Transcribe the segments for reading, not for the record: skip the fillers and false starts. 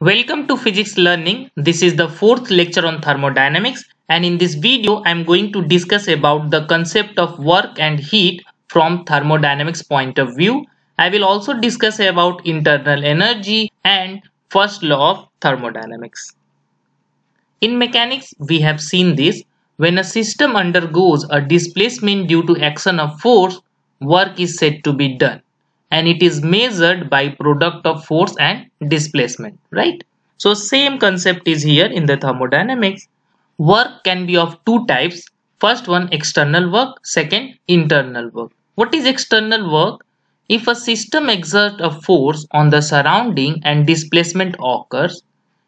Welcome to Physics Learning. This is the fourth lecture on thermodynamics, and in this video I am going to discuss about the concept of work and heat from thermodynamics point of view. I will also discuss about internal energy and first law of thermodynamics. In mechanics, we have seen this. When a system undergoes a displacement due to action of force, work is said to be done, and it is measured by product of force and displacement, right? So same concept is here in the thermodynamics. Work can be of two types. First one, external work. Second, internal work. What is external work? If a system exerts a force on the surrounding and displacement occurs,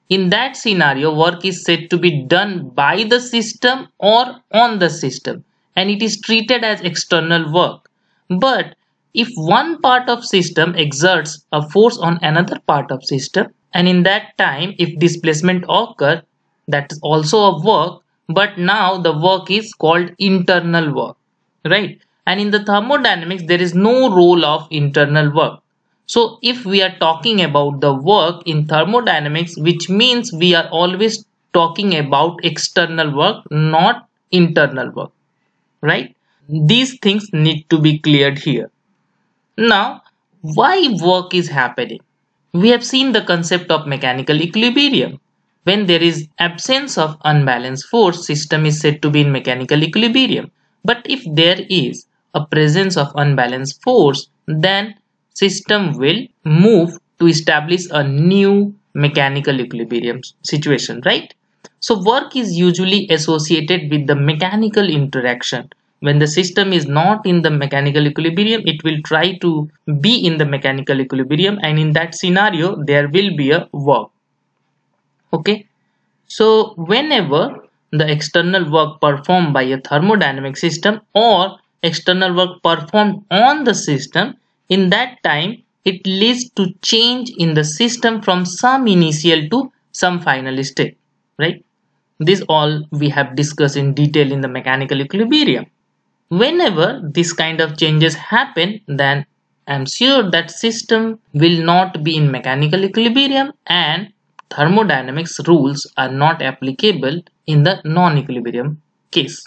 in that scenario, work is said to be done by the system or on the system, and it is treated as external work. But if one part of system exerts a force on another part of system, and in that time if displacement occurs, that is also a work, but now the work is called internal work, right? And in the thermodynamics there is no role of internal work. So if we are talking about the work in thermodynamics, which means we are always talking about external work, not internal work, right? These things need to be cleared here. Now, why work is happening? We have seen the concept of mechanical equilibrium. When there is absence of unbalanced force, system is said to be in mechanical equilibrium. But if there is a presence of unbalanced force, then system will move to establish a new mechanical equilibrium situation, right? So work is usually associated with the mechanical interaction. When the system is not in the mechanical equilibrium, it will try to be in the mechanical equilibrium, and in that scenario there will be a work. Okay, so whenever the external work performed by a thermodynamic system or external work performed on the system, in that time it leads to change in the system from some initial to some final state, right? This all we have discussed in detail in the mechanical equilibrium. Whenever this kind of changes happen, then I'm sure that system will not be in mechanical equilibrium and thermodynamics rules are not applicable in the non-equilibrium case.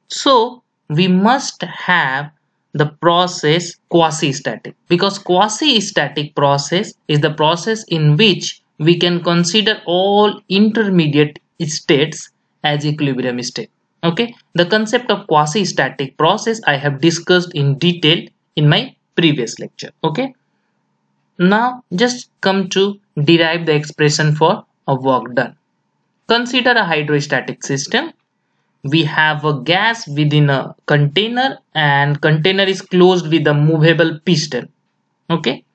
So we must have the process quasi-static, because quasi-static process is the process in which we can consider all intermediate states as equilibrium state. Okay, the concept of quasi-static process I have discussed in detail in my previous lecture. Okay, now just come to derive the expression for a work done. Consider a hydrostatic system. We have a gas within a container, and container is closed with a movable piston. Okay,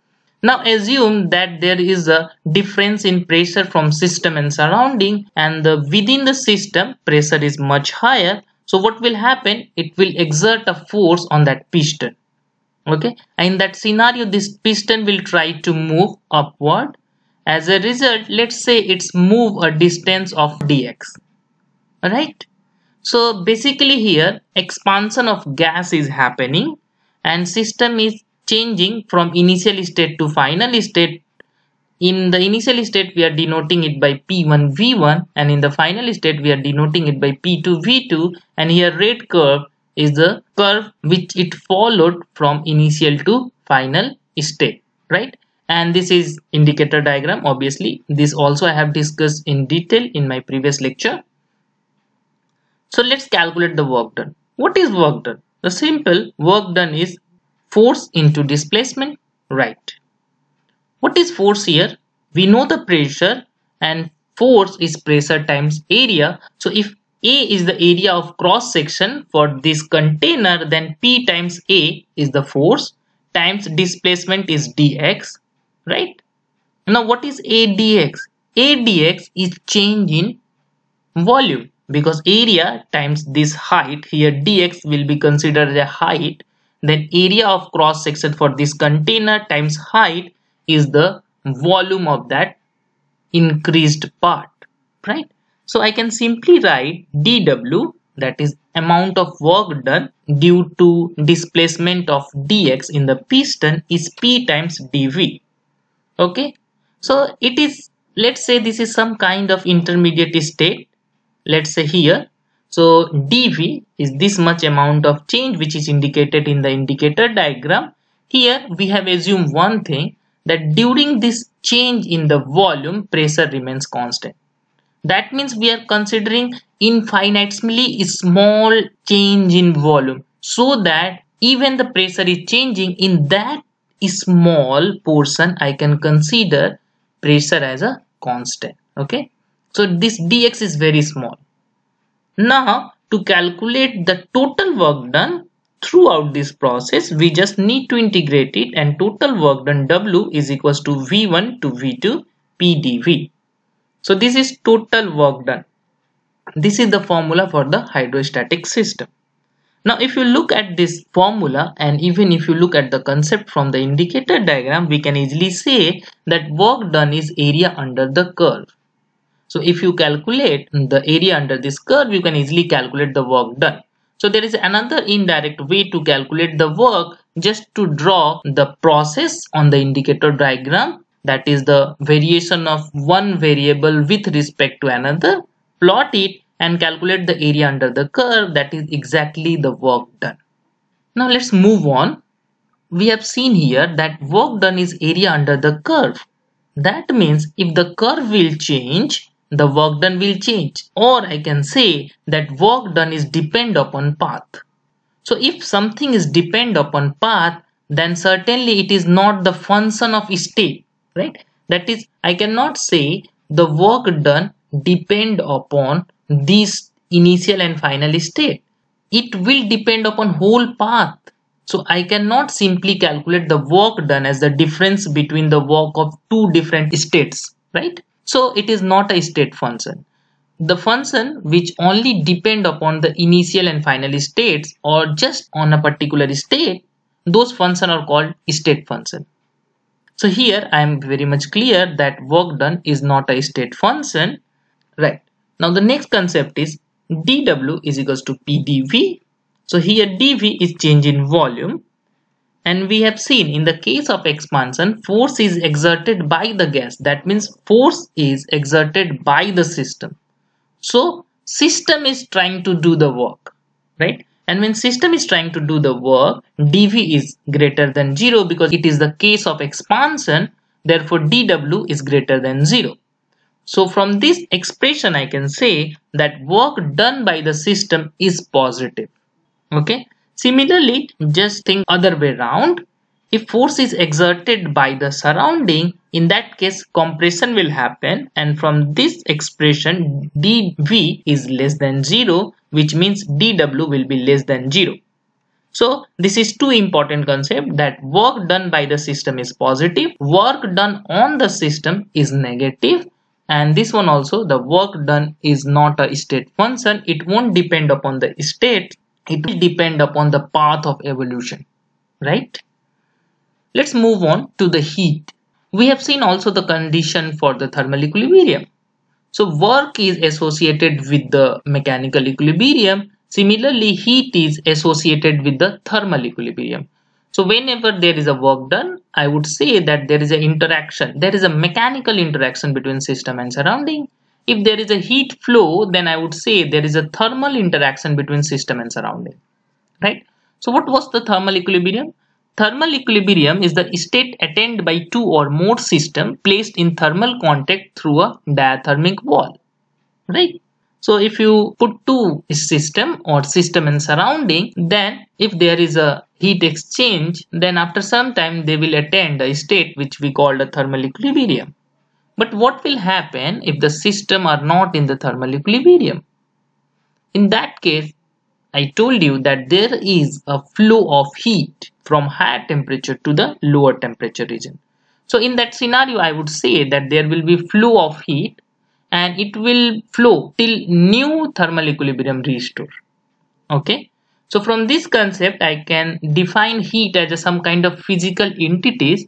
now assume that there is a difference in pressure from system and surrounding, and within the system pressure is much higher. So what will happen? It will exert a force on that piston. Okay, and in that scenario this piston will try to move upward. As a result, let's say it's move a distance of dx, right? So basically here expansion of gas is happening and system is changing from initial state to final state. In the initial state we are denoting it by P1 V1, and in the final state we are denoting it by P2 V2, and here red curve is the curve which it followed from initial to final state, right? And this is indicator diagram. Obviously this also I have discussed in detail in my previous lecture. So let's calculate the work done. What is work done? The simple work done is force into displacement, right? What is force here? We know the pressure, and force is pressure times area. So if A is the area of cross section for this container, then P times A is the force times displacement is dx, right? Now what is A dx? A dx is change in volume, because area times this height, here dx will be considered a height, then area of cross section for this container times height is the volume of that increased part, right? So I can simply write dw, that is amount of work done due to displacement of dx in the piston, is p times dv. Okay, so it is let's say this is some kind of intermediate state. Let's say here, so dV is this much amount of change which is indicated in the indicator diagram. Here we have assumed one thing, that during this change in the volume, pressure remains constant. That means we are considering infinitesimally small change in volume, so that even the pressure is changing in that small portion, I can consider pressure as a constant. Okay, so this dx is very small. Now to calculate the total work done throughout this process, we just need to integrate it, and total work done W is equals to V1 to V2 PdV. So this is total work done. This is the formula for the hydrostatic system. Now if you look at this formula, and even if you look at the concept from the indicator diagram, we can easily say that work done is area under the curve. So if you calculate the area under this curve, you can easily calculate the work done. So there is another indirect way to calculate the work, just to draw the process on the indicator diagram, that is the variation of one variable with respect to another, plot it and calculate the area under the curve. That is exactly the work done. Now let's move on. We have seen here that work done is area under the curve. That means if the curve will change, the work done will change, or I can say that work done is depend upon path. So if something is depend upon path, then certainly it is not the function of state, right? That is, I cannot say the work done depend upon this initial and final state. It will depend upon whole path. So I cannot simply calculate the work done as the difference between the work of two different states, right? So it is not a state function. The function which only depend upon the initial and final states, or just on a particular state, those functions are called state function. So here I am very much clear that work done is not a state function, right? Now the next concept is dW is equals to PdV. So here dV is change in volume, and we have seen in the case of expansion, force is exerted by the gas. That means force is exerted by the system. So system is trying to do the work, right? And when system is trying to do the work, dV is greater than 0 because it is the case of expansion. Therefore dW is greater than 0. So from this expression I can say that work done by the system is positive. Okay. Similarly, just think other way around. If force is exerted by the surrounding, in that case compression will happen, and from this expression dV is less than 0, which means dW will be less than 0. So this is two important concepts, that work done by the system is positive, work done on the system is negative, and this one also, the work done is not a state function. It won't depend upon the state. It will depend upon the path of evolution, right? Let's move on to the heat. We have seen also the condition for the thermal equilibrium. So work is associated with the mechanical equilibrium. Similarly, heat is associated with the thermal equilibrium. So whenever there is a work done, I would say that there is an interaction. There is a mechanical interaction between system and surrounding. If there is a heat flow, then I would say there is a thermal interaction between system and surrounding, right? So what was the thermal equilibrium? Thermal equilibrium is the state attained by two or more systems placed in thermal contact through a diathermic wall, right? So if you put two system or system and surrounding, then if there is a heat exchange, then after some time they will attain a state which we call the thermal equilibrium. But what will happen if the system are not in the thermal equilibrium? In that case, I told you that there is a flow of heat from higher temperature to the lower temperature region. So in that scenario, I would say that there will be flow of heat, and it will flow till new thermal equilibrium restore. Okay. So from this concept, I can define heat as some kind of physical entities.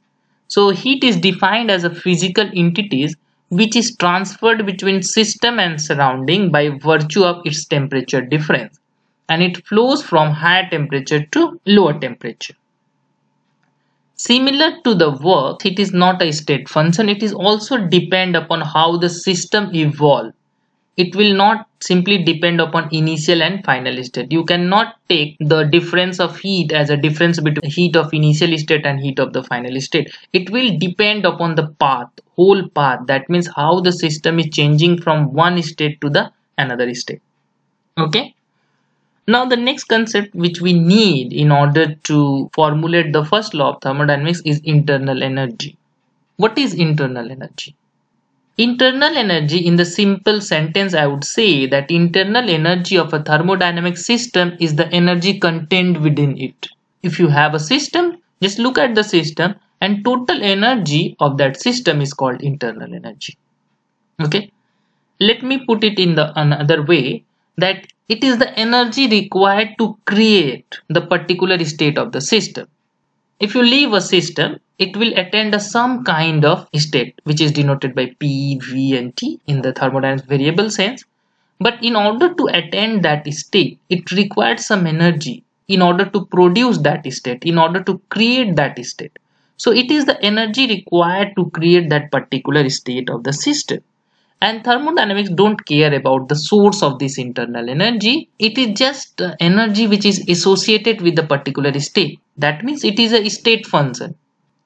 So heat is defined as a physical entities which is transferred between system and surrounding by virtue of its temperature difference, and it flows from higher temperature to lower temperature. Similar to the work, it is not a state function. It is also depend upon how the system evolve. It will not simply depend upon initial and final state. You cannot take the difference of heat as a difference between heat of initial state and heat of the final state. It will depend upon the path, whole path. That means how the system is changing from one state to the another state. Okay. Now the next concept which we need in order to formulate the first law of thermodynamics is internal energy. What is internal energy? Internal energy, in the simple sentence, I would say that internal energy of a thermodynamic system is the energy contained within it. If you have a system, just look at the system, and total energy of that system is called internal energy. Okay, let me put it in the another way, that it is the energy required to create the particular state of the system. If you leave a system, it will attain some kind of state which is denoted by P, V and T in the thermodynamics variable sense. But in order to attain that state, it requires some energy in order to produce that state, in order to create that state. So it is the energy required to create that particular state of the system. And thermodynamics don't care about the source of this internal energy. It is just energy which is associated with the particular state. That means it is a state function.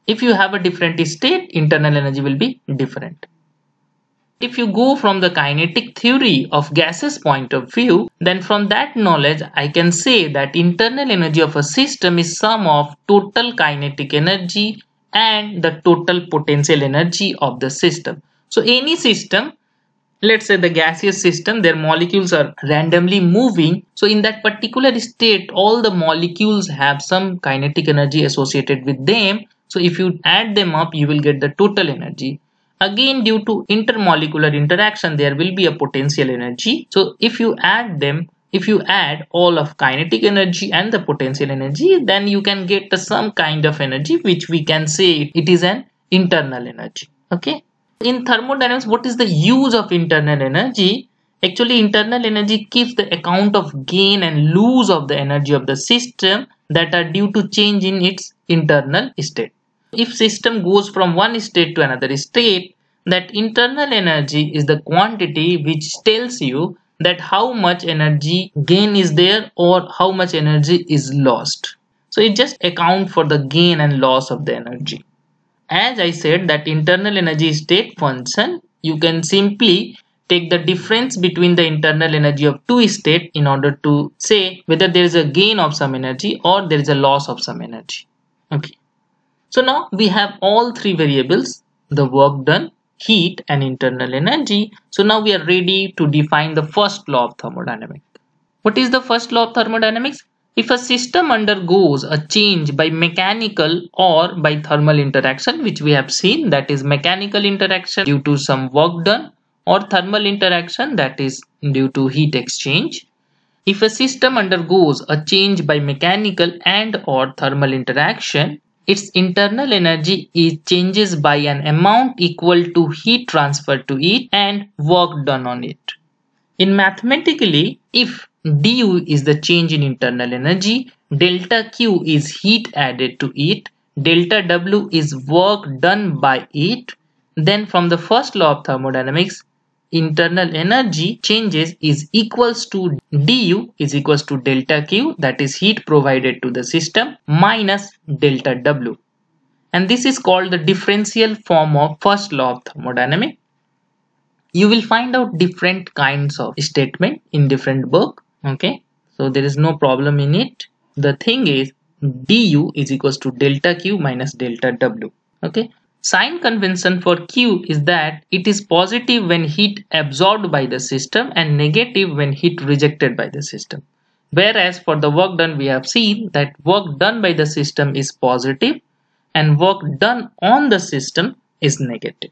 If you have a different state, internal energy will be different. If you go from the kinetic theory of gases point of view, then from that knowledge I can say that internal energy of a system is sum of total kinetic energy and the total potential energy of the system. So any system, let's say the gaseous system, their molecules are randomly moving. So in that particular state, all the molecules have some kinetic energy associated with them. So if you add them up, you will get the total energy. Again, due to intermolecular interaction, there will be a potential energy. So if you add them, if you add all of kinetic energy and the potential energy, then you can get some kind of energy which we can say it is an internal energy. Okay. In thermodynamics, what is the use of internal energy? Actually, internal energy keeps the account of gain and lose of the energy of the system that are due to change in its internal state. If system goes from one state to another state, that internal energy is the quantity which tells you that how much energy gain is there or how much energy is lost. So it just accounts for the gain and loss of the energy. As I said that internal energy state function, you can simply take the difference between the internal energy of two states in order to say whether there is a gain of some energy or there is a loss of some energy. Okay. So now we have all three variables, the work done, heat and internal energy. So now we are ready to define the first law of thermodynamics. What is the first law of thermodynamics? If a system undergoes a change by mechanical or by thermal interaction, which we have seen, that is mechanical interaction due to some work done, or thermal interaction, that is due to heat exchange. If a system undergoes a change by mechanical and or thermal interaction, its internal energy changes by an amount equal to heat transferred to it and work done on it. In mathematically, if du is the change in internal energy, delta Q is heat added to it, delta W is work done by it, then from the first law of thermodynamics, internal energy changes is equals to du is equals to delta Q, that is heat provided to the system, minus delta W. And this is called the differential form of first law of thermodynamics. You will find out different kinds of statement in different book. Okay, so there is no problem in it. The thing is du is equals to delta Q minus delta W. Okay, sign convention for Q is that it is positive when heat absorbed by the system and negative when heat rejected by the system. Whereas for the work done, we have seen that work done by the system is positive and work done on the system is negative.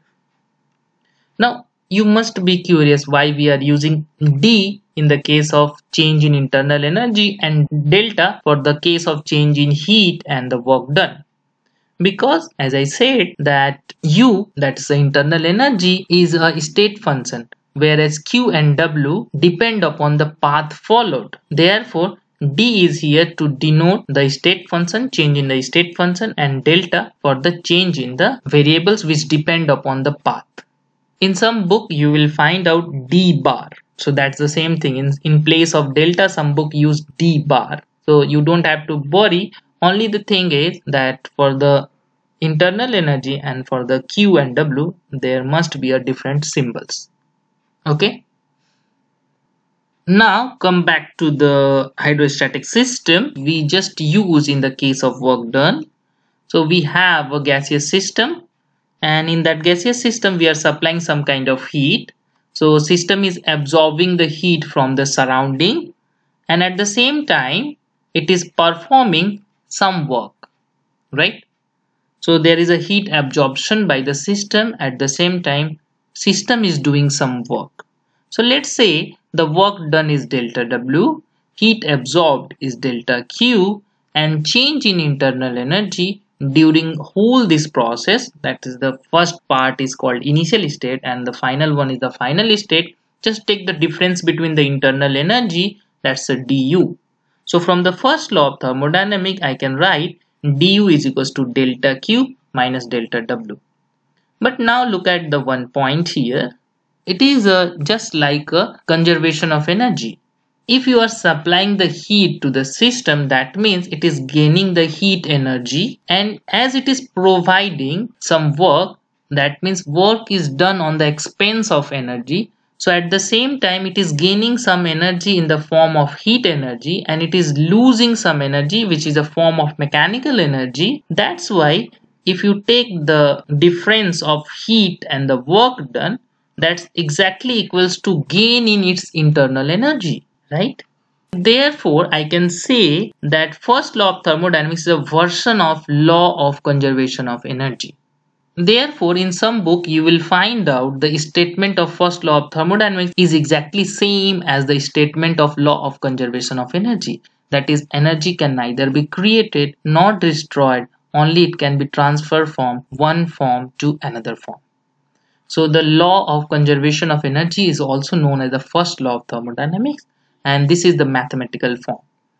Now you must be curious why we are using D in the case of change in internal energy and delta for the case of change in heat and the work done. Because as I said that U, that is the internal energy, is a state function, whereas Q and W depend upon the path followed. Therefore, D is here to denote the state function, change in the state function, and delta for the change in the variables which depend upon the path. In some book you will find out D bar. So that's the same thing. In place of delta, some book use D bar. So you don't have to worry. Only the thing is that for the internal energy and for the Q and W, there must be a different symbols. Okay. Now come back to the hydrostatic system we just use in the case of work done. So we have a gaseous system, and in that gaseous system we are supplying some kind of heat. So system is absorbing the heat from the surrounding, and at the same time it is performing some work, right? So there is a heat absorption by the system, at the same time system is doing some work. So let's say the work done is delta W, heat absorbed is delta Q, and change in internal energy during whole this process, that is the first part is called initial state and the final one is the final state. Just take the difference between the internal energy, that's a du. So from the first law of thermodynamics I can write du is equals to delta Q minus delta W. But now look at the one point here. It is just like a conservation of energy. If you are supplying the heat to the system, that means it is gaining the heat energy, and as it is providing some work, that means work is done on the expense of energy. So at the same time it is gaining some energy in the form of heat energy, and it is losing some energy which is a form of mechanical energy. That's why if you take the difference of heat and the work done, that's exactly equals to gain in its internal energy, right? Therefore, I can say that first law of thermodynamics is a version of law of conservation of energy. Therefore, in some book you will find out the statement of first law of thermodynamics is exactly same as the statement of law of conservation of energy. That is, energy can neither be created nor destroyed, only it can be transferred from one form to another form. So the law of conservation of energy is also known as the first law of thermodynamics, and this is the mathematical form.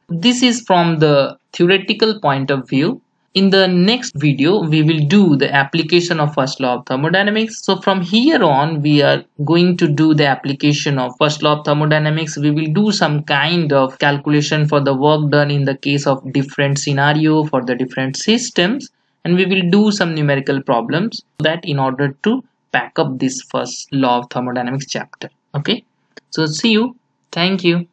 This is from the theoretical point of view. In the next video we will do the application of first law of thermodynamics. So from here on we are going to do the application of first law of thermodynamics. We will do some kind of calculation for the work done in the case of different scenario for the different systems, and we will do some numerical problems that in order to pack up this first law of thermodynamics chapter. Okay, so see you. Thank you.